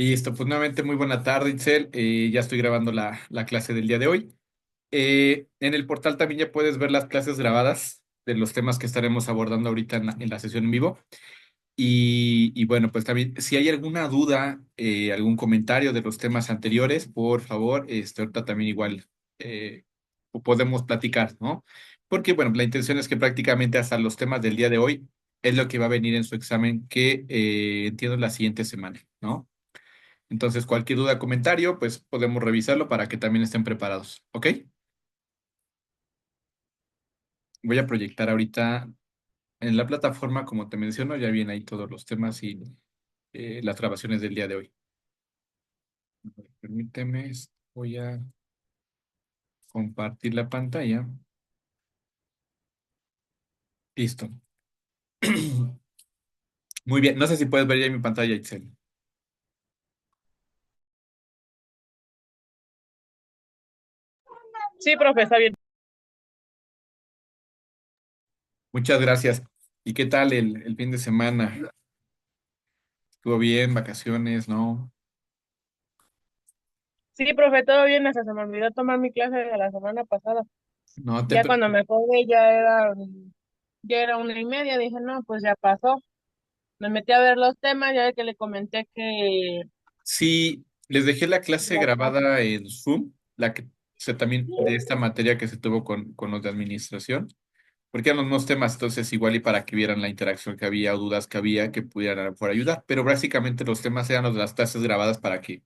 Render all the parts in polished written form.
Listo, pues nuevamente muy buena tarde, Itzel. Ya estoy grabando la clase del día de hoy. En el portal también ya puedes ver las clases grabadas de los temas que estaremos abordando ahorita en la sesión en vivo. Y bueno, pues también, si hay alguna duda, algún comentario de los temas anteriores, por favor, ahorita también igual podemos platicar, ¿no? Porque, bueno, la intención es que prácticamente hasta los temas del día de hoy es lo que va a venir en su examen que entiendo la siguiente semana, ¿no? Entonces, cualquier duda, comentario, pues podemos revisarlo para que también estén preparados. ¿Ok? Voy a proyectar ahorita en la plataforma, como te menciono, ya vienen ahí todos los temas y las grabaciones del día de hoy. A ver, permíteme, voy a compartir la pantalla. Listo. Muy bien, no sé si puedes ver ya mi pantalla, Itzel. Sí, profe, está bien. Muchas gracias. ¿Y qué tal el fin de semana? ¿Estuvo bien? ¿Vacaciones? ¿No? Sí, profe, todo bien, hasta se me olvidó tomar mi clase de la semana pasada. No te... Ya cuando me colgué ya era 1:30, dije, no, pues ya pasó. Me metí a ver los temas, ya ve que le comenté que Sí, les dejé la clase ya pasó. grabada en Zoom, la que se también de esta materia que se tuvo con los de administración, porque eran los mismos temas, entonces igual y para que vieran la interacción que había o dudas que había que pudieran por ayudar, pero básicamente los temas eran los de las clases grabadas para que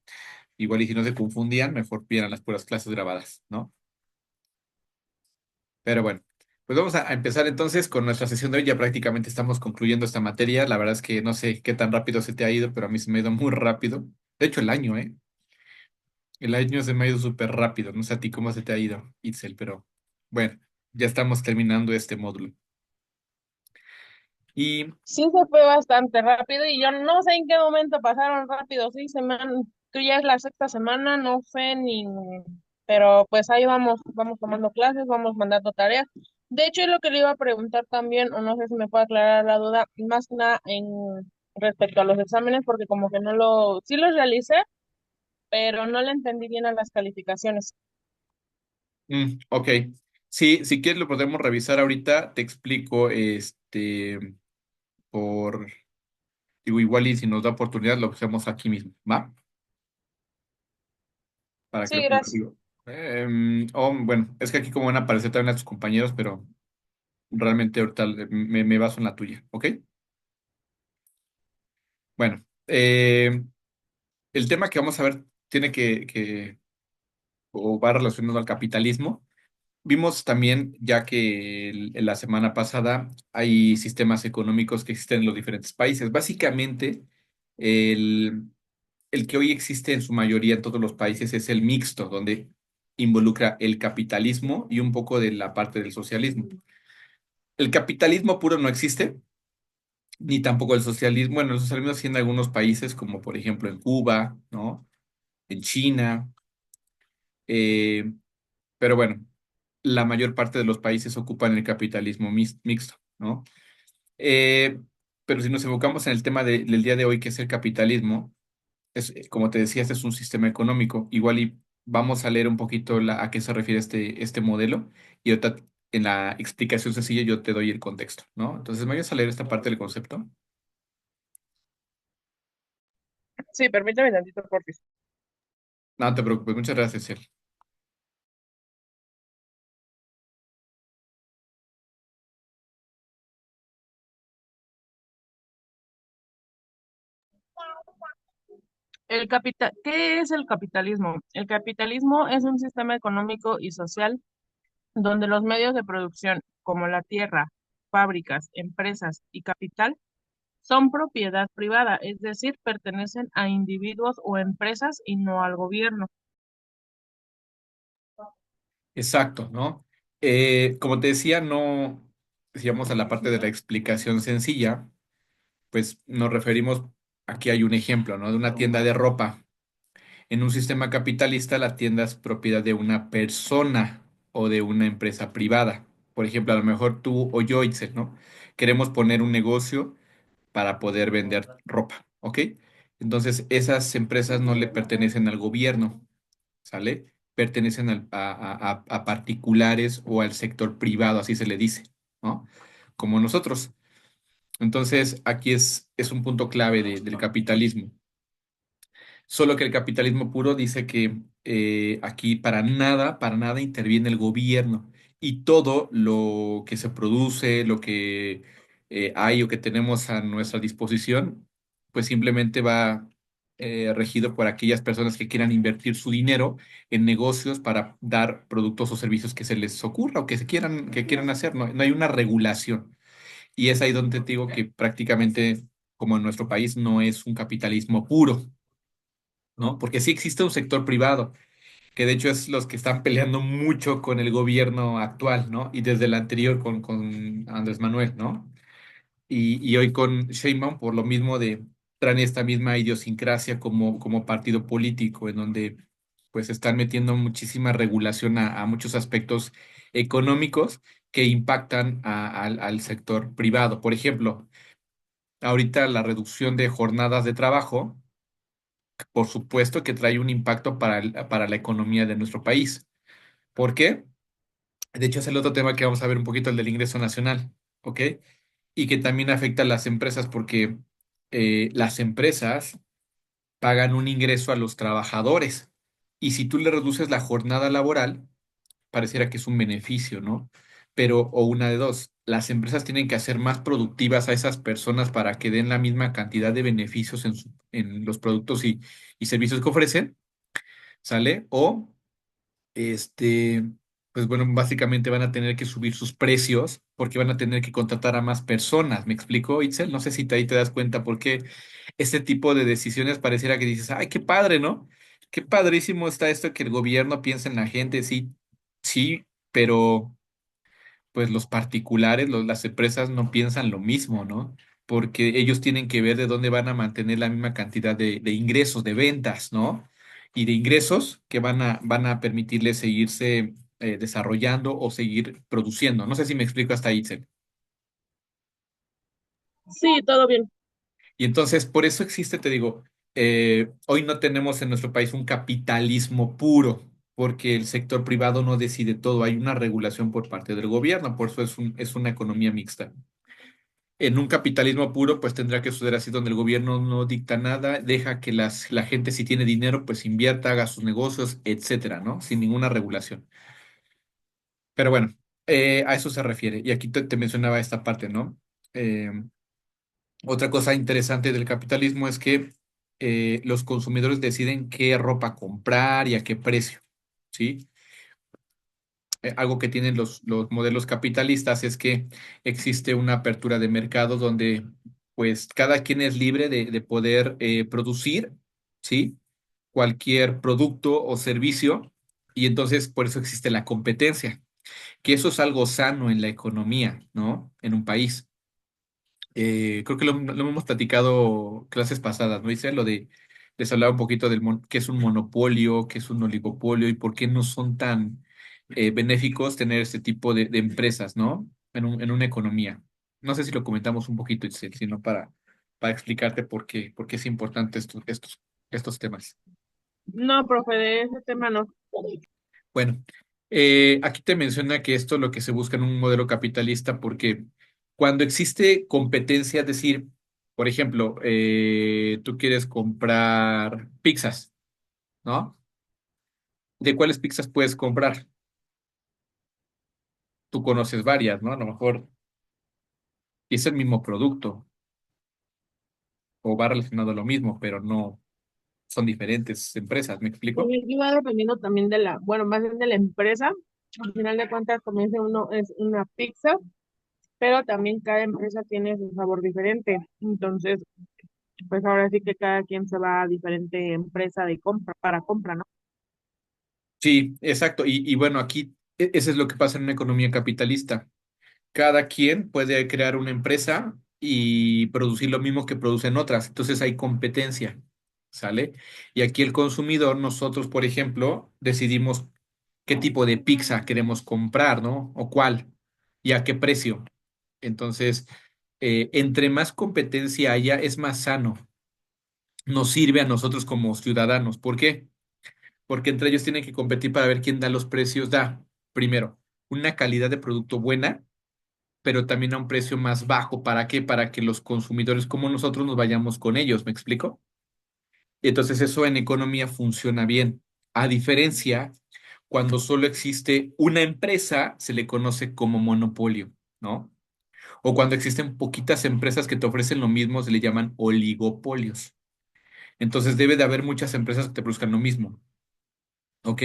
igual y si no se confundían, mejor vieran las puras clases grabadas, ¿no? Pero bueno, pues vamos a empezar entonces con nuestra sesión de hoy, ya prácticamente estamos concluyendo esta materia, la verdad es que no sé qué tan rápido se te ha ido, pero a mí se me ha ido muy rápido, de hecho el año, ¿eh? El año se me ha ido súper rápido. No sé a ti cómo se te ha ido, Itzel, pero bueno, ya estamos terminando este módulo. Y Sí se fue bastante rápido y yo no sé en qué momento pasaron rápido, sí, tú ya es la sexta semana, no sé ni, pero pues ahí vamos tomando clases, vamos mandando tareas. De hecho, es lo que le iba a preguntar también, o no sé si me puede aclarar la duda, más que nada en respecto a los exámenes, porque como que sí los realicé, pero no le entendí bien a las calificaciones. ok, sí, si quieres lo podemos revisar ahorita. Te explico, por, digo, igual y si nos da oportunidad lo hacemos aquí mismo, ¿va? Para que Sí, lo ponga, gracias. digo. Bueno, es que aquí como van a aparecer también a tus compañeros, pero realmente ahorita me baso en la tuya, ¿ok? Bueno, el tema que vamos a ver tiene o va relacionado al capitalismo. Vimos también, ya que en la semana pasada hay sistemas económicos que existen en los diferentes países. Básicamente, el, el que hoy existe en su mayoría en todos los países es el mixto, donde involucra el capitalismo y un poco de la parte del socialismo. El capitalismo puro no existe, ni tampoco el socialismo. Bueno, el socialismo sí en algunos países, como por ejemplo en Cuba, ¿no? En China. eh, pero bueno, la mayor parte de los países ocupan el capitalismo mixto, ¿no? Eh, pero si nos enfocamos en el tema del día de hoy, que es el capitalismo, como te decía, este es un sistema económico. Igual y vamos a leer un poquito a qué se refiere este modelo y ahorita en la explicación sencilla yo te doy el contexto, ¿no? Entonces, ¿me ayudas a leer esta parte del concepto? Sí, permítame tantito, por favor. No te preocupes, muchas gracias, Ciel. ¿Qué es el capitalismo? El capitalismo es un sistema económico y social donde los medios de producción, como la tierra, fábricas, empresas y capital, son propiedad privada, es decir, pertenecen a individuos o empresas y no al gobierno. Exacto, ¿no? Como te decía, no, si vamos a la parte de la explicación sencilla, pues nos referimos, aquí hay un ejemplo, ¿no? De una tienda de ropa. En un sistema capitalista, la tienda es propiedad de una persona o de una empresa privada. Por ejemplo, a lo mejor tú o yo, Itzel, ¿no? Queremos poner un negocio para poder vender ropa, ¿ok? Entonces, esas empresas no le pertenecen al gobierno, ¿sale? Pertenecen a particulares o al sector privado, así se le dice, ¿no? Como nosotros. Entonces, aquí es un punto clave del capitalismo. Solo que el capitalismo puro dice que aquí para nada interviene el gobierno y todo lo que se produce, lo que hay o que tenemos a nuestra disposición, pues simplemente va regido por aquellas personas que quieran invertir su dinero en negocios para dar productos o servicios que se les ocurra o que quieran hacer. No, no hay una regulación. Y es ahí donde te digo que prácticamente, como en nuestro país, no es un capitalismo puro, ¿no? Porque sí existe un sector privado, que de hecho es los que están peleando mucho con el gobierno actual, ¿no? Y desde el anterior con Andrés Manuel, ¿no? Y hoy con Sheinbaum por lo mismo traen esta misma idiosincrasia como partido político, en donde pues están metiendo muchísima regulación a muchos aspectos económicos que impactan al sector privado. Por ejemplo, ahorita la reducción de jornadas de trabajo por supuesto que trae un impacto para la economía de nuestro país. ¿Por qué? De hecho, es el otro tema que vamos a ver un poquito, el del ingreso nacional, ¿ok? Y que también afecta a las empresas porque las empresas pagan un ingreso a los trabajadores y si tú le reduces la jornada laboral, pareciera que es un beneficio, ¿no? Pero, o una de dos, las empresas tienen que hacer más productivas a esas personas para que den la misma cantidad de beneficios en los productos y servicios que ofrecen, ¿sale? O, este, pues bueno, básicamente van a tener que subir sus precios porque van a tener que contratar a más personas. ¿Me explico, Itzel? No sé si ahí te das cuenta porque este tipo de decisiones pareciera que dices, ay, qué padre, ¿no? Qué padrísimo está esto que el gobierno piensa en la gente, sí, sí, pero pues los particulares, las empresas no piensan lo mismo, ¿no? Porque ellos tienen que ver de dónde van a mantener la misma cantidad de ingresos, de ventas, ¿no? Y de ingresos que van a permitirles seguirse desarrollando o seguir produciendo. No sé si me explico hasta ahí, Itzel. Sí, todo bien. Y entonces, por eso existe, te digo, hoy no tenemos en nuestro país un capitalismo puro, porque el sector privado no decide todo, hay una regulación por parte del gobierno, por eso es una economía mixta. En un capitalismo puro, pues tendrá que suceder así, donde el gobierno no dicta nada, deja que la gente si tiene dinero, pues invierta, haga sus negocios, etcétera, ¿no? Sin ninguna regulación. Pero bueno, a eso se refiere. Y aquí te mencionaba esta parte, ¿no? Eh, Otra cosa interesante del capitalismo es que los consumidores deciden qué ropa comprar y a qué precio, ¿sí? Algo que tienen los modelos capitalistas es que existe una apertura de mercado donde pues cada quien es libre de poder producir, ¿sí? Cualquier producto o servicio y entonces por eso existe la competencia, que eso es algo sano en la economía, ¿no? En un país. Creo que lo hemos platicado clases pasadas, ¿no? Dice lo de, les hablaba un poquito qué es un monopolio, qué es un oligopolio y por qué no son tan benéficos tener este tipo de empresas, ¿no? En una economía. No sé si lo comentamos un poquito, Itzel, sino para explicarte por qué es importante estos temas. No, profe, de ese tema no. Bueno, aquí te menciona que esto es lo que se busca en un modelo capitalista porque cuando existe competencia, es decir, por ejemplo, tú quieres comprar pizzas, ¿no? ¿De cuáles pizzas puedes comprar? Tú conoces varias, ¿no? A lo mejor es el mismo producto o va relacionado a lo mismo, pero no son diferentes empresas, ¿me Pues explico? iba dependiendo también de la, bueno, más bien de la empresa. Al final de cuentas, como dice uno, es una pizza, pero también cada empresa tiene su sabor diferente. Entonces, pues ahora sí que cada quien se va a diferente empresa de compra, para compra, ¿no? Sí, exacto. Y bueno, aquí eso es lo que pasa en una economía capitalista. Cada quien puede crear una empresa y producir lo mismo que producen otras. Entonces hay competencia, ¿sale? Y aquí el consumidor, nosotros, por ejemplo, decidimos qué tipo de pizza queremos comprar, ¿no? O cuál y a qué precio. Entonces, entre más competencia haya, es más sano. nos sirve a nosotros como ciudadanos. ¿Por qué? Porque entre ellos tienen que competir para ver quién da los precios. Da, primero, una calidad de producto buena, pero también a un precio más bajo. ¿Para qué? Para que los consumidores como nosotros nos vayamos con ellos. ¿Me explico? Y entonces eso en economía funciona bien. A diferencia, cuando solo existe una empresa, se le conoce como monopolio, ¿no? O cuando existen poquitas empresas que te ofrecen lo mismo, se le llaman oligopolios. Entonces debe de haber muchas empresas que te produzcan lo mismo, ¿ok?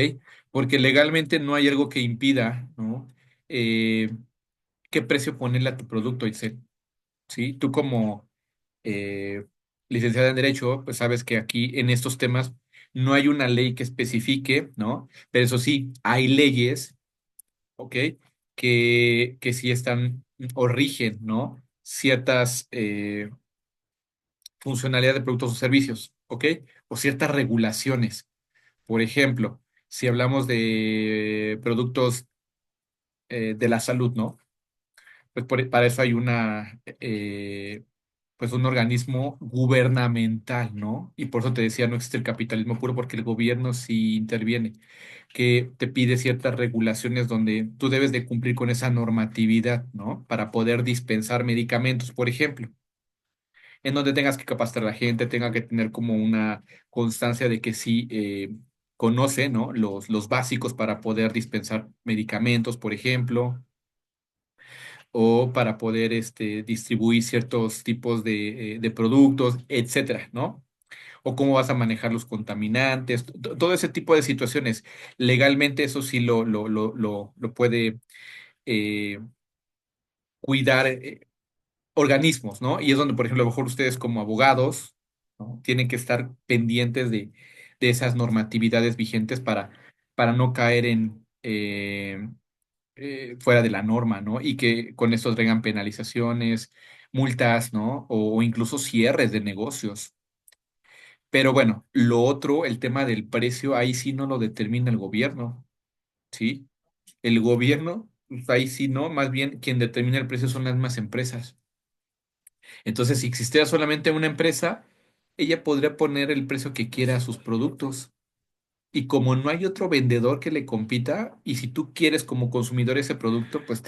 Porque legalmente no hay algo que impida, ¿no? Eh, ¿Qué precio ponerle a tu producto, Itzel? ¿Sí? Tú como licenciada en Derecho, pues sabes que aquí en estos temas no hay una ley que especifique, ¿no? Pero eso sí, hay leyes, ¿ok? Que sí están o rigen, ¿no? Ciertas funcionalidades de productos o servicios, ¿ok? O ciertas regulaciones. Por ejemplo, si hablamos de productos de la salud, ¿no? Pues para eso hay pues un organismo gubernamental, ¿no? Y por eso te decía, no existe el capitalismo puro porque el gobierno sí interviene, que te pide ciertas regulaciones donde tú debes de cumplir con esa normatividad, ¿no? Para poder dispensar medicamentos, por ejemplo, en donde tengas que capacitar a la gente, tenga que tener como una constancia de que sí conoce, ¿no? Los básicos para poder dispensar medicamentos, por ejemplo, o para poder distribuir ciertos tipos de productos, etcétera, ¿no? O cómo vas a manejar los contaminantes, todo ese tipo de situaciones. Legalmente eso sí lo puede eh, cuidar organismos, ¿no? Y es donde, por ejemplo, a lo mejor ustedes como abogados, ¿no? Tienen que estar pendientes de esas normatividades vigentes para no caer en fuera de la norma, ¿no? Y que con esto traigan penalizaciones, multas, ¿no? O incluso cierres de negocios. Pero bueno, lo otro, el tema del precio, ahí sí no lo determina el gobierno, ¿sí? El gobierno, pues, ahí sí no, más bien quien determina el precio son las mismas empresas. Entonces, si existiera solamente una empresa, ella podría poner el precio que quiera a sus productos. Y como no hay otro vendedor que le compita, y si tú quieres como consumidor ese producto, pues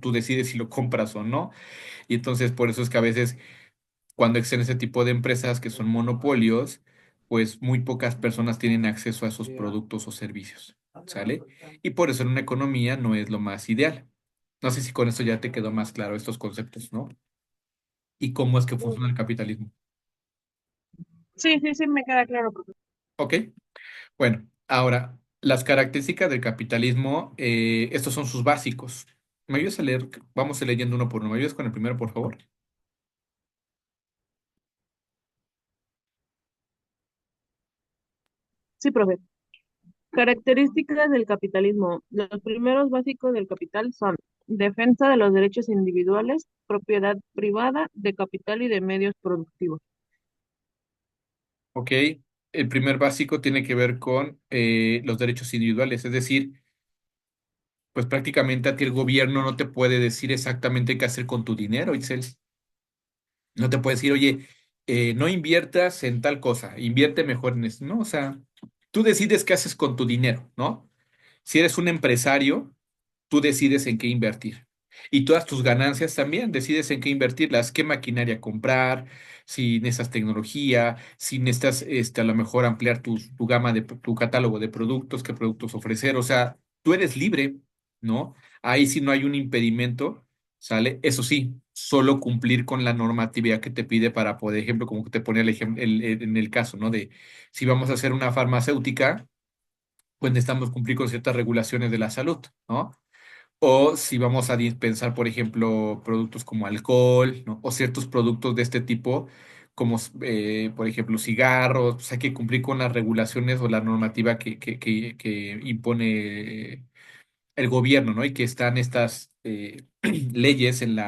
tú decides si lo compras o no. Y entonces por eso es que a veces cuando existen ese tipo de empresas que son monopolios, pues muy pocas personas tienen acceso a esos productos o servicios, ¿sale? Y por eso en una economía no es lo más ideal. No sé si con esto ya te quedó más claro estos conceptos, ¿no? Y cómo es que funciona el capitalismo. Sí, sí, sí, me queda claro. ¿Ok? Bueno, ahora, las características del capitalismo, estos son sus básicos. ¿Me ayudas a leer? Vamos a ir leyendo uno por uno. ¿Me ayudas con el primero, por favor? Sí, profe. Características del capitalismo. Los primeros básicos del capital son defensa de los derechos individuales, propiedad privada de capital y de medios productivos. Ok. El primer básico tiene que ver con los derechos individuales, es decir, pues prácticamente a ti el gobierno no te puede decir exactamente qué hacer con tu dinero, Itzel. No te puede decir, oye, no inviertas en tal cosa, invierte mejor en esto. No, o sea, tú decides qué haces con tu dinero, ¿no? Si eres un empresario, tú decides en qué invertir. Y todas tus ganancias también decides en qué invertirlas, qué maquinaria comprar, si necesitas tecnología, si necesitas a lo mejor ampliar tu gama tu catálogo de productos, qué productos ofrecer. O sea, tú eres libre, ¿no? Ahí sí no hay un impedimento, ¿sale? Eso sí, solo cumplir con la normatividad que te pide para, por ejemplo, como te ponía en el caso, ¿no? De si vamos a hacer una farmacéutica, pues necesitamos cumplir con ciertas regulaciones de la salud, ¿no? O si vamos a dispensar, por ejemplo, productos como alcohol, ¿no? O ciertos productos de este tipo, como por ejemplo cigarros, pues hay que cumplir con las regulaciones o la normativa que impone el gobierno, ¿no? Y que están estas leyes en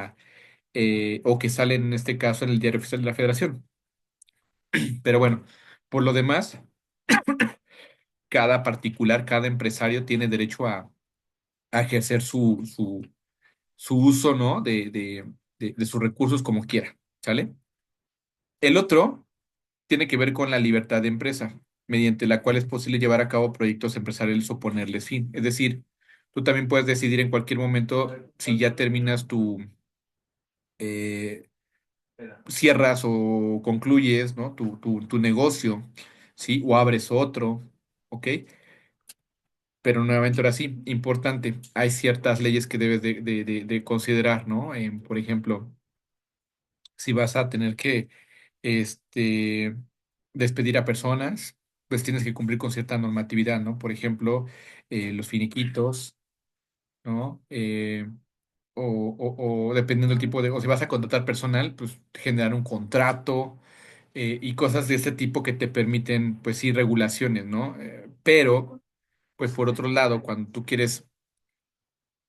o que salen en este caso en el Diario Oficial de la Federación. Pero bueno, por lo demás, cada particular, cada empresario tiene derecho a ejercer su uso, ¿no? De sus recursos como quiera, ¿sale? El otro tiene que ver con la libertad de empresa, mediante la cual es posible llevar a cabo proyectos empresariales o ponerles fin. Es decir, tú también puedes decidir en cualquier momento si ya terminas eh, cierras o concluyes, ¿no? Tu negocio, ¿sí? O abres otro, ¿ok? Pero nuevamente ahora sí, importante, hay ciertas leyes que debes de considerar, ¿no? Por ejemplo, si vas a tener que este, despedir a personas, pues tienes que cumplir con cierta normatividad, ¿no? Por ejemplo, los finiquitos, ¿no? O dependiendo del tipo de, o si vas a contratar personal, pues generar un contrato y cosas de este tipo que te permiten, pues sí, regulaciones, ¿no? Pero, pues por otro lado, cuando tú quieres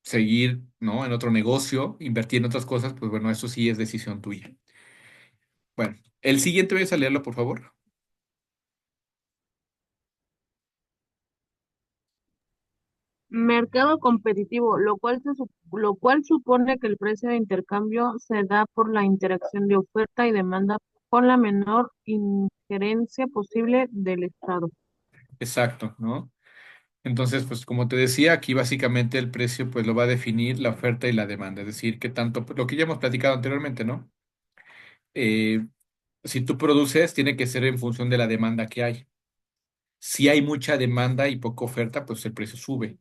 seguir, ¿no? En otro negocio, invertir en otras cosas, pues bueno, eso sí es decisión tuya. Bueno, el siguiente voy a leerlo, por favor. Mercado competitivo, lo cual supone que el precio de intercambio se da por la interacción de oferta y demanda con la menor injerencia posible del Estado. Exacto, ¿no? Entonces, pues como te decía, aquí básicamente el precio pues lo va a definir la oferta y la demanda, es decir, que tanto, lo que ya hemos platicado anteriormente, ¿no? Eh, si tú produces, tiene que ser en función de la demanda que hay. Si hay mucha demanda y poca oferta, pues el precio sube.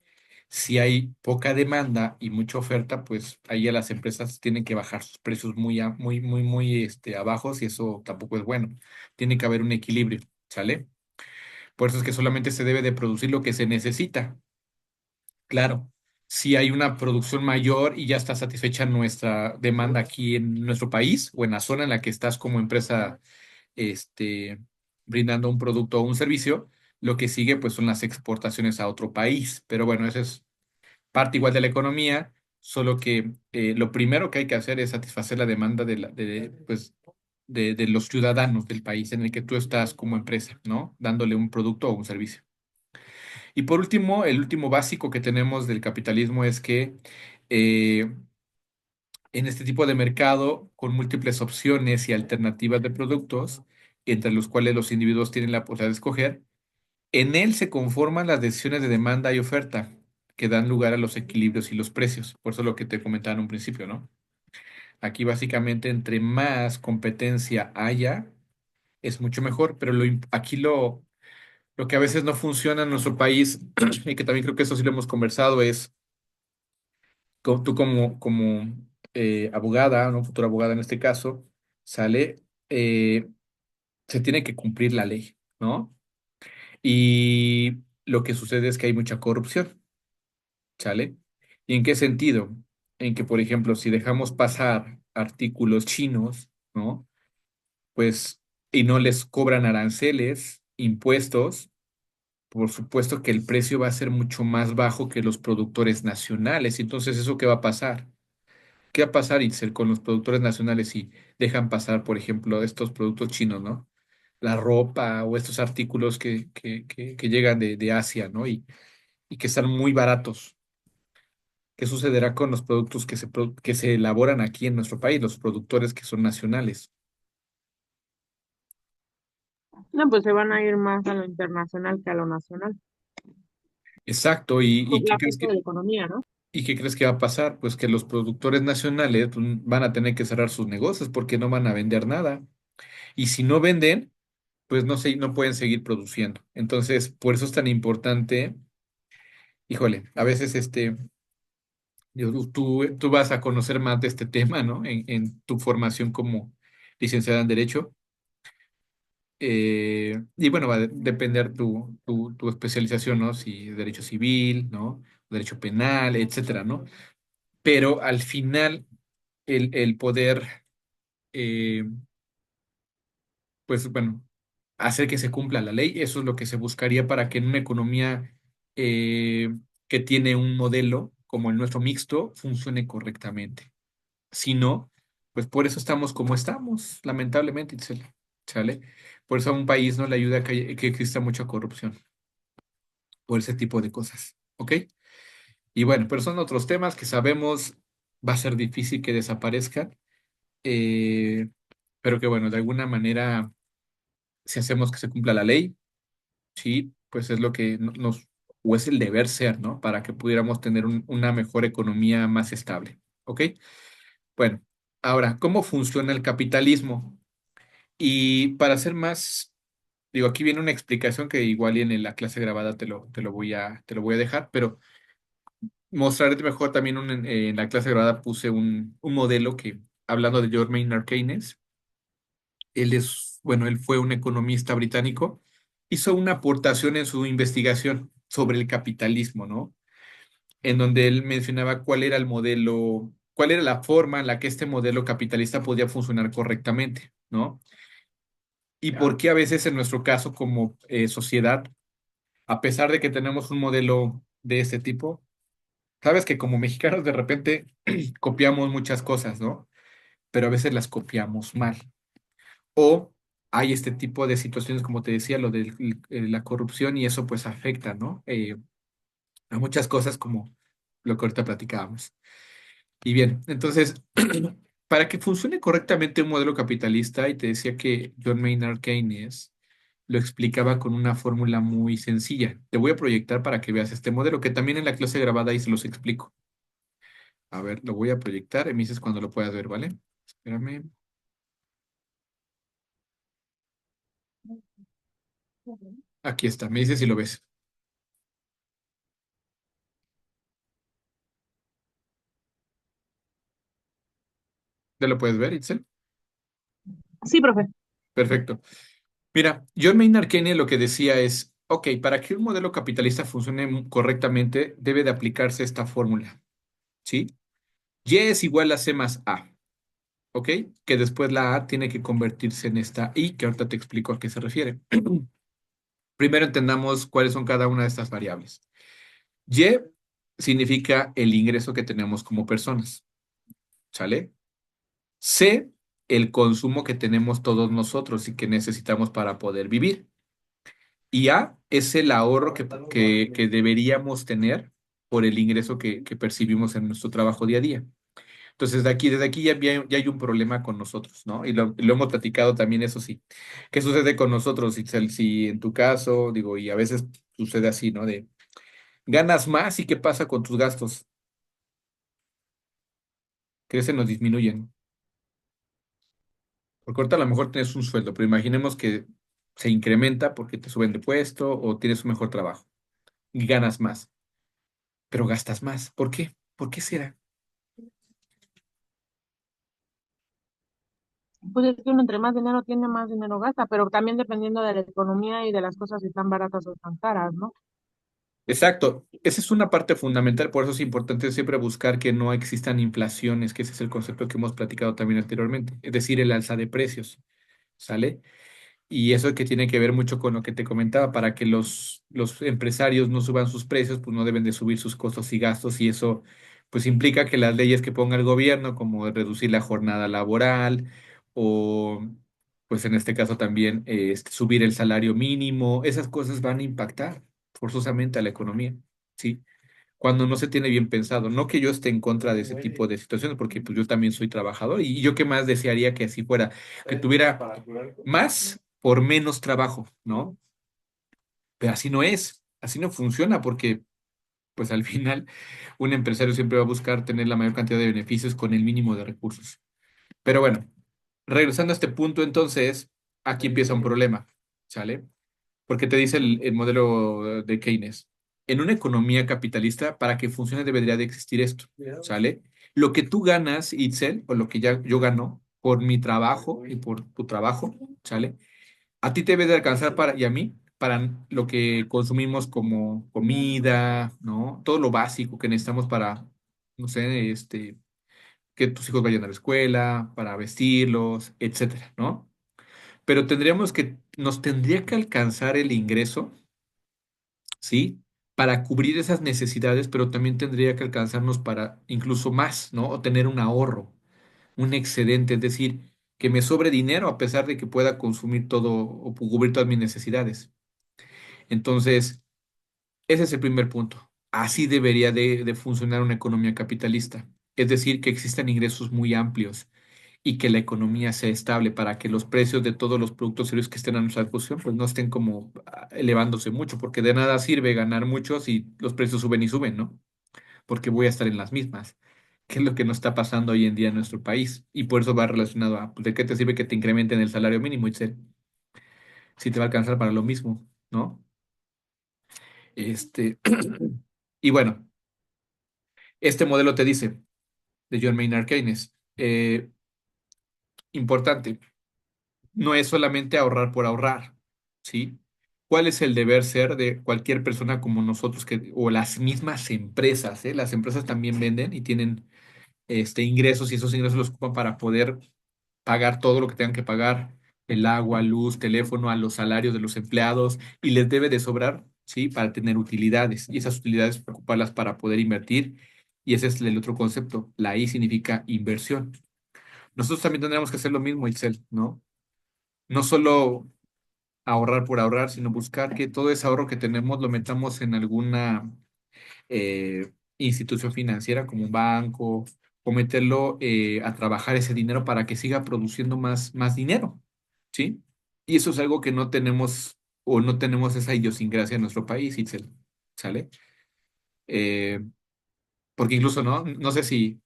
Si hay poca demanda y mucha oferta, pues ahí ya las empresas tienen que bajar sus precios muy abajos y eso tampoco es bueno. Tiene que haber un equilibrio, ¿sale? Por eso es que solamente se debe de producir lo que se necesita. Claro, si hay una producción mayor y ya está satisfecha nuestra demanda aquí en nuestro país o en la zona en la que estás como empresa este, brindando un producto o un servicio, lo que sigue pues son las exportaciones a otro país. Pero bueno, eso es parte igual de la economía, solo que lo primero que hay que hacer es satisfacer la demanda pues, de los ciudadanos del país en el que tú estás como empresa, ¿no? Dándole un producto o un servicio. Y por último, el último básico que tenemos del capitalismo es que eh, en este tipo de mercado, con múltiples opciones y alternativas de productos, entre los cuales los individuos tienen la posibilidad de escoger, en él se conforman las decisiones de demanda y oferta que dan lugar a los equilibrios y los precios. Por eso lo que te comentaba en un principio, ¿no? Aquí básicamente entre más competencia haya, es mucho mejor, pero aquí lo que a veces no funciona en nuestro país, y que también creo que eso sí lo hemos conversado, es tú como abogada, ¿no? Futura abogada en este caso, sale, se tiene que cumplir la ley, ¿no? Y lo que sucede es que hay mucha corrupción, ¿sale? ¿Y en qué sentido? En que, por ejemplo, si dejamos pasar artículos chinos, ¿no? Pues, y no les cobran aranceles, impuestos, por supuesto que el precio va a ser mucho más bajo que los productores nacionales. Entonces, ¿eso qué va a pasar? ¿Qué va a pasar, Itzel, con los productores nacionales si dejan pasar, por ejemplo, estos productos chinos, ¿no? La ropa o estos artículos que llegan de Asia, ¿no? Y que están muy baratos. ¿Qué sucederá con los productos que se elaboran aquí en nuestro país, los productores que son nacionales? No, pues se van a ir más a lo internacional que a lo nacional, Exacto. por el aspecto de la economía, ¿no? ¿Y qué crees que va a pasar? Pues que los productores nacionales pues, van a tener que cerrar sus negocios porque no van a vender nada. Y si no venden, pues no pueden seguir produciendo. Entonces, por eso es tan importante, híjole, a veces tú vas a conocer más de este tema, ¿no? En tu formación como licenciada en Derecho. Y bueno, va a depender tu especialización, ¿no? Si Derecho Civil, ¿no? Derecho Penal, etcétera, ¿no? Pero al final, el poder, eh, pues bueno, hacer que se cumpla la ley. Eso es lo que se buscaría para que en una economía que tiene un modelo como el nuestro mixto funcione correctamente. Si no, pues por eso estamos como estamos, lamentablemente, Itzel, ¿sale? Por eso a un país no le ayuda que exista mucha corrupción, por ese tipo de cosas, ¿ok? Y bueno, pero son otros temas que sabemos va a ser difícil que desaparezcan, eh, pero que bueno, de alguna manera si hacemos que se cumpla la ley, sí, pues es lo que nos, o es el deber ser, ¿no? Para que pudiéramos tener una mejor economía más estable, ¿ok? Bueno, ahora, ¿cómo funciona el capitalismo? Y para ser más, digo, aquí viene una explicación que igual y en la clase grabada te lo voy a dejar, pero mostrarte mejor también en la clase grabada puse un modelo que, hablando de George Maynard Keynes, él es, bueno, él fue un economista británico, hizo una aportación en su investigación sobre el capitalismo, ¿no? En donde él mencionaba cuál era el modelo, cuál era la forma en la que este modelo capitalista podía funcionar correctamente, ¿no? Y por qué a veces en nuestro caso como sociedad, a pesar de que tenemos un modelo de este tipo, sabes que como mexicanos de repente copiamos muchas cosas, ¿no? Pero a veces las copiamos mal. O hay este tipo de situaciones, como te decía, lo de la corrupción y eso pues afecta, ¿no? A muchas cosas como lo que ahorita platicábamos. Y bien, entonces, para que funcione correctamente un modelo capitalista, y te decía que John Maynard Keynes lo explicaba con una fórmula muy sencilla. Te voy a proyectar para que veas este modelo, que también en la clase grabada ahí se los explico. A ver, lo voy a proyectar y me dices cuando lo puedas ver, ¿vale? Espérame. Aquí está, me dices si lo ves. ¿Ya lo puedes ver, Itzel? Sí, profe. Perfecto. Mira, John Maynard Keynes lo que decía es, ok, para que un modelo capitalista funcione correctamente, debe de aplicarse esta fórmula, ¿sí? Y es igual a C más A, ¿ok? Que después la A tiene que convertirse en esta I, que ahorita te explico a qué se refiere. Primero entendamos cuáles son cada una de estas variables. Y significa el ingreso que tenemos como personas, ¿sale? C, el consumo que tenemos todos nosotros y que necesitamos para poder vivir. Y A es el ahorro que deberíamos tener por el ingreso que percibimos en nuestro trabajo día a día. Entonces, desde aquí ya hay un problema con nosotros, ¿no? Y lo hemos platicado también, eso sí. ¿Qué sucede con nosotros? Si en tu caso, digo, y a veces sucede así, ¿no? De ganas más y ¿qué pasa con tus gastos? Crecen o disminuyen. Porque ahorita a lo mejor tienes un sueldo, pero imaginemos que se incrementa porque te suben de puesto o tienes un mejor trabajo y ganas más, pero gastas más. ¿Por qué? ¿Por qué será? Pues es que uno entre más dinero tiene, más dinero gasta, pero también dependiendo de la economía y de las cosas si están baratas o están caras, ¿no? Exacto, esa es una parte fundamental, por eso es importante siempre buscar que no existan inflaciones, que ese es el concepto que hemos platicado también anteriormente, es decir, el alza de precios, ¿sale? Y eso que tiene que ver mucho con lo que te comentaba, para que los empresarios no suban sus precios, pues no deben de subir sus costos y gastos, y eso pues implica que las leyes que ponga el gobierno, como reducir la jornada laboral o pues en este caso también subir el salario mínimo, esas cosas van a impactar forzosamente a la economía, ¿sí? Cuando no se tiene bien pensado. No que yo esté en contra de ese tipo de situaciones, porque pues yo también soy trabajador y yo qué más desearía que así fuera, que tuviera más por menos trabajo, ¿no? Pero así no es, así no funciona porque pues al final un empresario siempre va a buscar tener la mayor cantidad de beneficios con el mínimo de recursos. Pero bueno, regresando a este punto entonces, aquí empieza un problema, ¿sale? Porque te dice el modelo de Keynes. En una economía capitalista, para que funcione debería de existir esto, ¿sale? Lo que tú ganas, Itzel, o lo que ya yo gano por mi trabajo y por tu trabajo, ¿sale? A ti te debe de alcanzar para, y a mí, para lo que consumimos como comida, ¿no? Todo lo básico que necesitamos para, no sé, que tus hijos vayan a la escuela, para vestirlos, etcétera, ¿no? Pero nos tendría que alcanzar el ingreso, ¿sí? Para cubrir esas necesidades, pero también tendría que alcanzarnos para incluso más, ¿no? O tener un ahorro, un excedente, es decir, que me sobre dinero a pesar de que pueda consumir todo o cubrir todas mis necesidades. Entonces, ese es el primer punto. Así debería de funcionar una economía capitalista. Es decir, que existan ingresos muy amplios y que la economía sea estable para que los precios de todos los productos serios que estén a nuestra disposición pues no estén como elevándose mucho, porque de nada sirve ganar mucho si los precios suben y suben, ¿no? Porque voy a estar en las mismas, que es lo que nos está pasando hoy en día en nuestro país. Y por eso va relacionado a, pues, ¿de qué te sirve que te incrementen el salario mínimo, Itzel? Si te va a alcanzar para lo mismo, ¿no? Este, y bueno, este modelo te dice, de John Maynard Keynes, importante, no es solamente ahorrar por ahorrar, ¿sí? ¿Cuál es el deber ser de cualquier persona como nosotros que, o las mismas empresas, ¿eh? Las empresas también venden y tienen ingresos y esos ingresos los ocupan para poder pagar todo lo que tengan que pagar, el agua, luz, teléfono, a los salarios de los empleados y les debe de sobrar, ¿sí? Para tener utilidades y esas utilidades ocuparlas para poder invertir y ese es el otro concepto. La I significa inversión. Nosotros también tendríamos que hacer lo mismo, Itzel, ¿no? No solo ahorrar por ahorrar, sino buscar que todo ese ahorro que tenemos lo metamos en alguna institución financiera como un banco o meterlo a trabajar ese dinero para que siga produciendo más dinero, ¿sí? Y eso es algo que no tenemos o no tenemos esa idiosincrasia en nuestro país, Itzel, ¿sale? Eh, porque incluso, ¿no? No sé si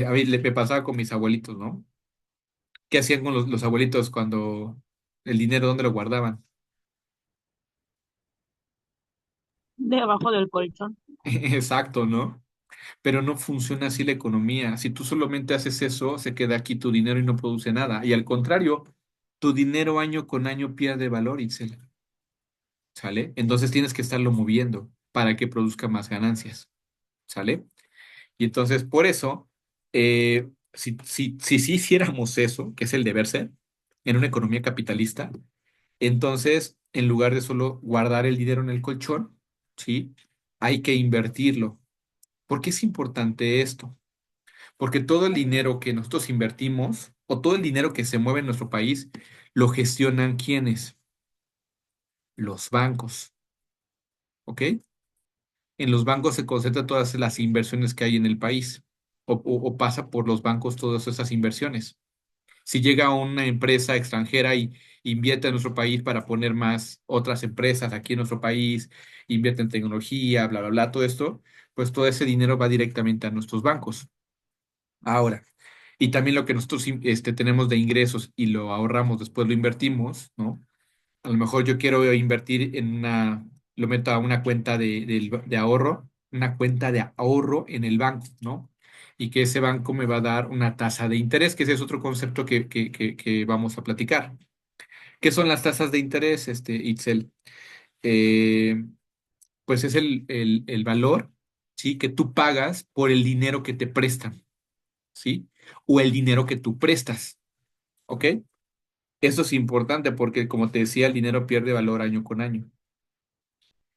a mí le me pasaba con mis abuelitos, ¿no? ¿Qué hacían con los abuelitos cuando el dinero, dónde lo guardaban? Debajo del colchón. Exacto, ¿no? Pero no funciona así la economía. Si tú solamente haces eso, se queda aquí tu dinero y no produce nada. Y al contrario, tu dinero año con año pierde valor, Itzel, ¿sale? Entonces tienes que estarlo moviendo para que produzca más ganancias, ¿sale? Y entonces, por eso, si sí hiciéramos eso, que es el deber ser, en una economía capitalista, entonces, en lugar de solo guardar el dinero en el colchón, ¿sí? Hay que invertirlo. ¿Por qué es importante esto? Porque todo el dinero que nosotros invertimos o todo el dinero que se mueve en nuestro país lo gestionan ¿quiénes? Los bancos, ¿ok? En los bancos se concentran todas las inversiones que hay en el país o pasa por los bancos todas esas inversiones. Si llega una empresa extranjera y invierte en nuestro país para poner más otras empresas aquí en nuestro país, invierte en tecnología, bla, bla, bla, todo esto, pues todo ese dinero va directamente a nuestros bancos. Ahora, y también lo que nosotros tenemos de ingresos y lo ahorramos, después lo invertimos, ¿no? A lo mejor yo quiero invertir en lo meto a una cuenta de ahorro, una cuenta de ahorro en el banco, ¿no? Y que ese banco me va a dar una tasa de interés, que ese es otro concepto que vamos a platicar. ¿Qué son las tasas de interés, Itzel? Eh, pues es el valor, ¿sí? Que tú pagas por el dinero que te prestan. ¿Sí? O el dinero que tú prestas, ¿ok? Eso es importante porque, como te decía, el dinero pierde valor año con año.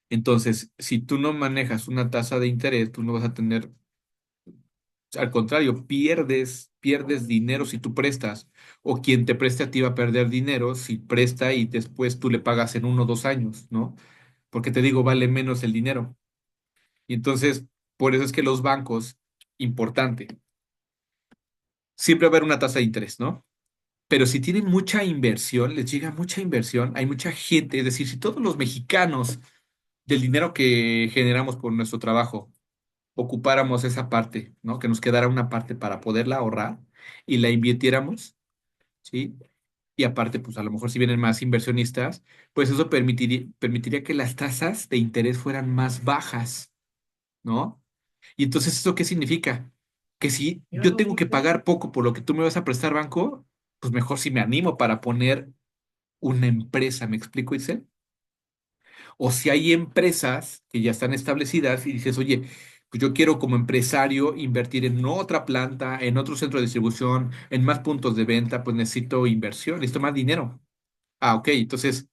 Entonces, si tú no manejas una tasa de interés, tú no vas a tener, al contrario, pierdes dinero si tú prestas, o quien te preste a ti va a perder dinero si presta y después tú le pagas en 1 o 2 años, ¿no? Porque te digo, vale menos el dinero. Y entonces, por eso es que los bancos, importante, siempre va a haber una tasa de interés, ¿no? Pero si tienen mucha inversión, les llega mucha inversión, hay mucha gente, es decir, si todos los mexicanos del dinero que generamos por nuestro trabajo ocupáramos esa parte, ¿no? Que nos quedara una parte para poderla ahorrar y la invirtiéramos, ¿sí? Y aparte, pues a lo mejor si vienen más inversionistas, pues eso permitiría que las tasas de interés fueran más bajas, ¿no? Y entonces, ¿eso qué significa? Que si yo tengo que pagar poco por lo que tú me vas a prestar, banco, pues mejor si me animo para poner una empresa, ¿me explico, Itzel? O si hay empresas que ya están establecidas y dices, oye, pues yo quiero como empresario invertir en otra planta, en otro centro de distribución, en más puntos de venta, pues necesito inversión, necesito más dinero. Ah, ok, entonces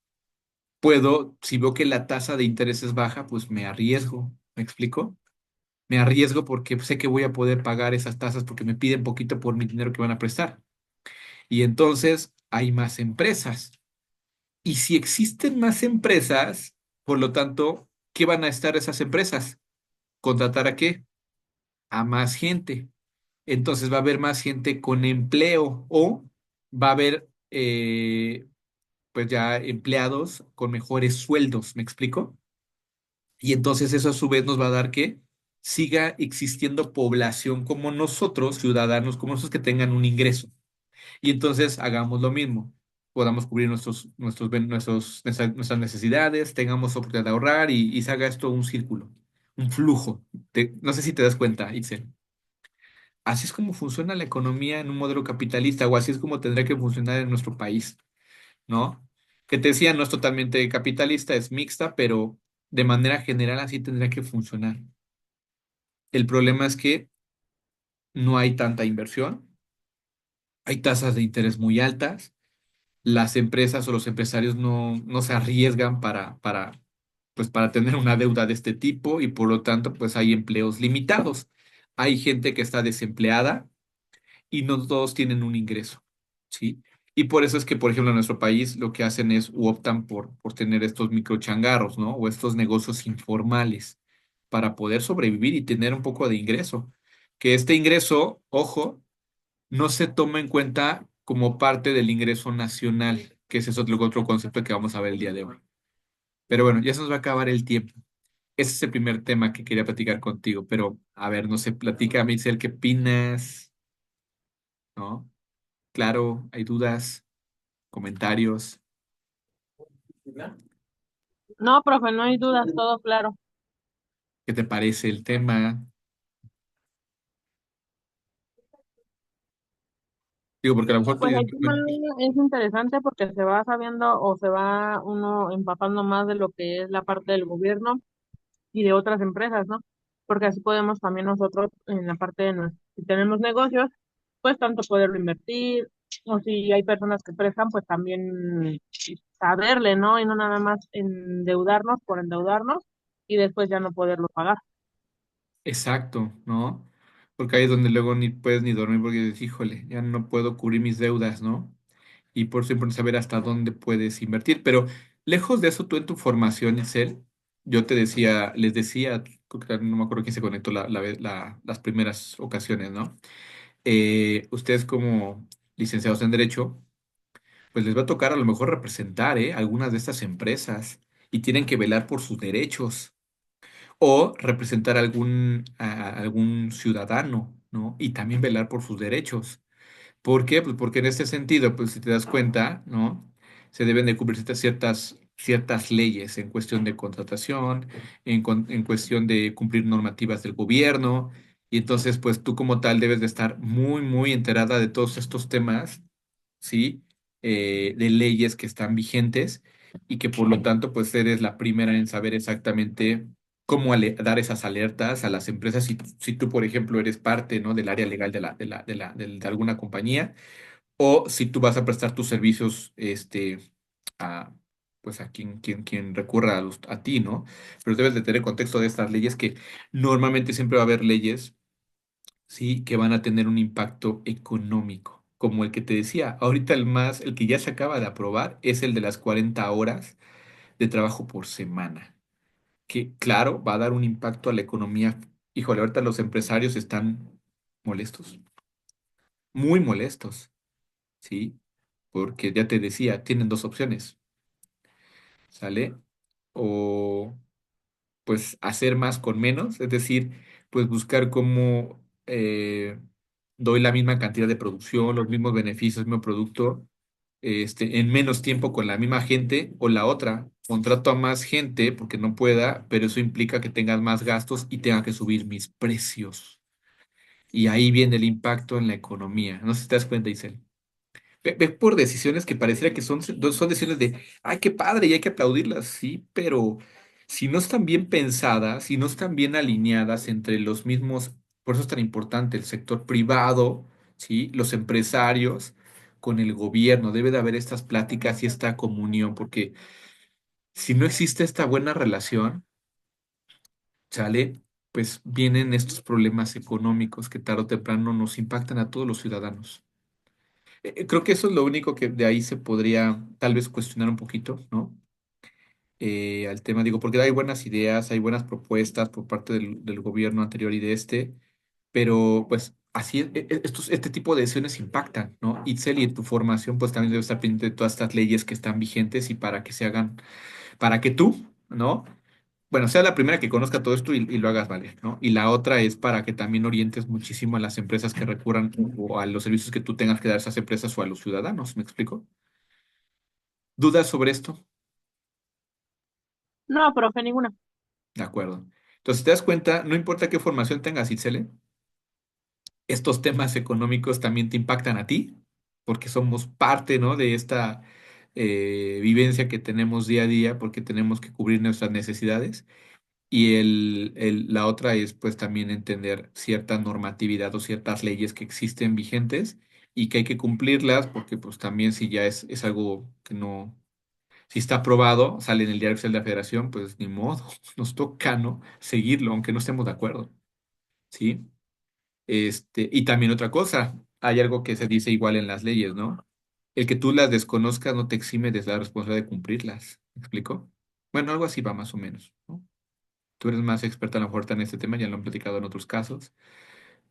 puedo, si veo que la tasa de interés es baja, pues me arriesgo, ¿me explico? Me arriesgo porque sé que voy a poder pagar esas tasas porque me piden poquito por mi dinero que van a prestar. Y entonces hay más empresas. Y si existen más empresas, por lo tanto, ¿qué van a estar esas empresas? ¿Contratar a qué? A más gente. entonces va a haber más gente con empleo o va a haber pues ya empleados con mejores sueldos, ¿me explico? Y entonces eso a su vez nos va a dar que siga existiendo población como nosotros, ciudadanos como nosotros que tengan un ingreso. Y entonces hagamos lo mismo. Podamos cubrir nuestras necesidades, tengamos oportunidad de ahorrar y se haga esto un círculo, un flujo. No sé si te das cuenta, Itzel. Así es como funciona la economía en un modelo capitalista o así es como tendría que funcionar en nuestro país, ¿no? Que te decía, no es totalmente capitalista, es mixta, pero de manera general así tendría que funcionar. El problema es que no hay tanta inversión, hay tasas de interés muy altas, las empresas o los empresarios no se arriesgan pues para tener una deuda de este tipo y por lo tanto, pues hay empleos limitados. Hay gente que está desempleada y no todos tienen un ingreso, ¿sí? Y por eso es que, por ejemplo, en nuestro país lo que hacen es u optan por tener estos microchangarros, ¿no? O estos negocios informales para poder sobrevivir y tener un poco de ingreso. Que este ingreso, ojo, no se toma en cuenta como parte del ingreso nacional, que ese es otro concepto que vamos a ver el día de hoy. Pero bueno, ya se nos va a acabar el tiempo. Ese es el primer tema que quería platicar contigo, pero a ver, no sé, platícame, Isel, ¿qué opinas? ¿No? Claro, hay dudas, comentarios. No, profe, no hay dudas, todo claro. ¿Qué te parece el tema? Digo, porque a lo mejor Pues el tema es interesante porque se va sabiendo o se va uno empapando más de lo que es la parte del gobierno y de otras empresas, ¿no? Porque así podemos también nosotros en la parte de si tenemos negocios, pues tanto poderlo invertir o si hay personas que prestan, pues también saberle, ¿no? Y no nada más endeudarnos por endeudarnos y después ya no poderlo pagar. exacto, ¿no? Porque ahí es donde luego ni puedes ni dormir porque dices, híjole, ya no puedo cubrir mis deudas, ¿no? Y por eso es importante saber hasta dónde puedes invertir. Pero lejos de eso, tú en tu formación, Excel, yo te decía, les decía, creo que no me acuerdo quién se conectó las primeras ocasiones, ¿no? Ustedes como licenciados en Derecho, pues les va a tocar a lo mejor representar, algunas de estas empresas y tienen que velar por sus derechos o representar a algún ciudadano, ¿no? Y también velar por sus derechos. ¿Por qué? Pues porque en este sentido, pues si te das cuenta, ¿no? Se deben de cumplir ciertas leyes en cuestión de contratación, en cuestión de cumplir normativas del gobierno. Y entonces, pues tú como tal debes de estar muy, muy enterada de todos estos temas, ¿sí? De leyes que están vigentes y que por lo tanto, pues eres la primera en saber exactamente cómo dar esas alertas a las empresas. Si tú, por ejemplo, eres parte, ¿no? del área legal de alguna compañía o si tú vas a prestar tus servicios, a, pues a quien recurra a ti, ¿no? Pero debes de tener contexto de estas leyes que normalmente siempre va a haber leyes, ¿sí? Que van a tener un impacto económico. Como el que te decía, ahorita el que ya se acaba de aprobar es el de las 40 horas de trabajo por semana, que claro, va a dar un impacto a la economía. Híjole, ahorita los empresarios están molestos, muy molestos, ¿sí? Porque ya te decía, tienen dos opciones, ¿sale? O pues hacer más con menos, es decir, pues buscar cómo doy la misma cantidad de producción, los mismos beneficios, el mismo producto, en menos tiempo con la misma gente, o la otra, contrato a más gente porque no pueda, pero eso implica que tengas más gastos y tenga que subir mis precios. Y ahí viene el impacto en la economía. No sé si te das cuenta, Isel. Ve por decisiones que pareciera que son decisiones de, ay, qué padre, y hay que aplaudirlas, sí, pero si no están bien pensadas, si no están bien alineadas entre los mismos, por eso es tan importante el sector privado, sí, los empresarios con el gobierno, debe de haber estas pláticas y esta comunión, porque si no existe esta buena relación, ¿sale? Pues vienen estos problemas económicos que tarde o temprano nos impactan a todos los ciudadanos. Creo que eso es lo único que de ahí se podría tal vez cuestionar un poquito, ¿no? Al tema, digo, porque hay buenas ideas, hay buenas propuestas por parte del gobierno anterior y de este, pero pues así este tipo de decisiones impactan, ¿no? Itzel, y en tu formación, pues también debe estar pendiente de todas estas leyes que están vigentes y para que se hagan, para que tú, ¿no? Bueno, sea la primera que conozca todo esto y lo hagas valer, ¿no? Y la otra es para que también orientes muchísimo a las empresas que recurran o a los servicios que tú tengas que dar a esas empresas o a los ciudadanos, ¿me explico? ¿Dudas sobre esto? No, profe, ninguna. De acuerdo. Entonces, te das cuenta, no importa qué formación tengas, Itzel, estos temas económicos también te impactan a ti, porque somos parte, ¿no? De esta vivencia que tenemos día a día, porque tenemos que cubrir nuestras necesidades. Y la otra es pues también entender cierta normatividad o ciertas leyes que existen vigentes y que hay que cumplirlas porque pues también si ya es algo que no, si está aprobado, sale en el Diario Oficial de la Federación, pues ni modo, nos toca, ¿no? Seguirlo, aunque no estemos de acuerdo, ¿sí? Y también otra cosa, hay algo que se dice igual en las leyes, ¿no? El que tú las desconozcas no te exime de la responsabilidad de cumplirlas, ¿me explico? Bueno, algo así va más o menos, ¿no? Tú eres más experta a lo mejor en este tema, ya lo han platicado en otros casos,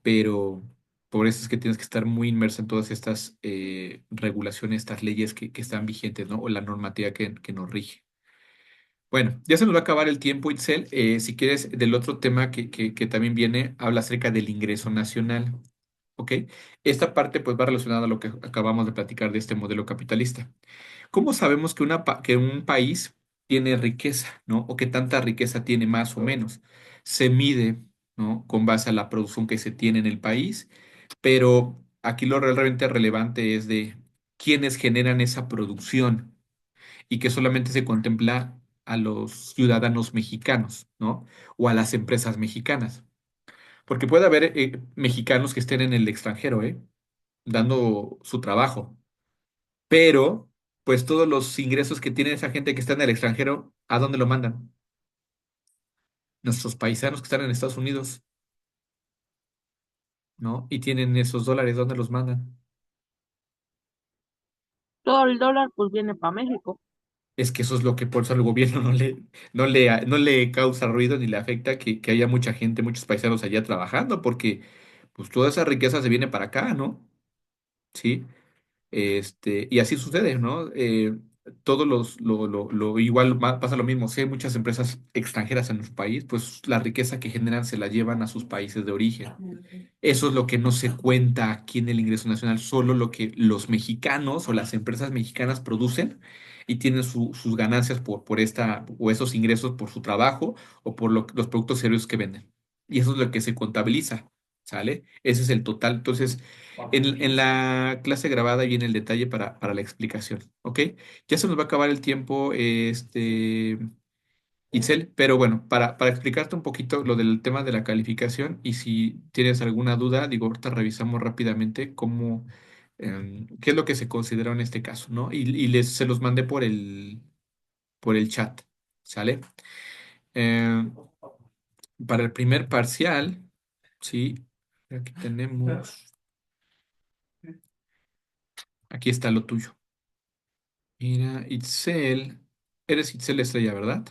pero por eso es que tienes que estar muy inmersa en todas estas regulaciones, estas leyes que están vigentes, ¿no? O la normativa que nos rige. Bueno, ya se nos va a acabar el tiempo, Itzel. Si quieres, del otro tema que también viene, habla acerca del ingreso nacional. ¿Ok? Esta parte pues va relacionada a lo que acabamos de platicar de este modelo capitalista. ¿Cómo sabemos que, que un país tiene riqueza, ¿no? O que tanta riqueza tiene más o menos? Se mide, ¿no? Con base a la producción que se tiene en el país, pero aquí lo realmente relevante es de quiénes generan esa producción y que solamente se contempla a los ciudadanos mexicanos, ¿no? O a las empresas mexicanas. Porque puede haber mexicanos que estén en el extranjero, ¿eh? Dando su trabajo, pero pues todos los ingresos que tiene esa gente que está en el extranjero, ¿a dónde lo mandan? Nuestros paisanos que están en Estados Unidos, ¿no? Y tienen esos dólares, ¿dónde los mandan? Todo el dólar pues viene para México. Es que eso es lo que por eso al gobierno no le causa ruido ni le afecta que haya mucha gente, muchos paisanos allá trabajando, porque pues toda esa riqueza se viene para acá, ¿no? Sí. Y así sucede, ¿no? Todos igual pasa lo mismo. Si hay muchas empresas extranjeras en nuestro país, pues la riqueza que generan se la llevan a sus países de origen. Eso es lo que no se cuenta aquí en el ingreso nacional, solo lo que los mexicanos o las empresas mexicanas producen y tienen sus ganancias por esta o esos ingresos por su trabajo o por los productos y servicios que venden. Y eso es lo que se contabiliza, ¿sale? Ese es el total. Entonces, en la clase grabada viene el detalle para la explicación, ¿ok? Ya se nos va a acabar el tiempo, Itzel, pero bueno, para explicarte un poquito lo del tema de la calificación y si tienes alguna duda, digo, ahorita revisamos rápidamente cómo, qué es lo que se considera en este caso, ¿no? Se los mandé por el chat, ¿sale? Em, para el primer parcial, sí, aquí tenemos, aquí está lo tuyo. Mira, Itzel, eres Itzel Estrella, ¿verdad?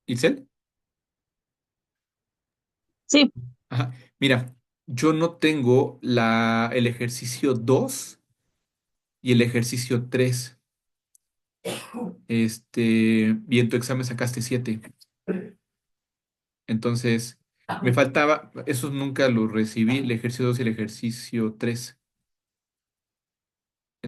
¿Itzel? Sí, Ajá. Mira, yo no tengo el ejercicio 2 y el ejercicio 3. Y en tu examen sacaste 7. Entonces, me faltaba, esos nunca los recibí, el ejercicio 2 y el ejercicio 3.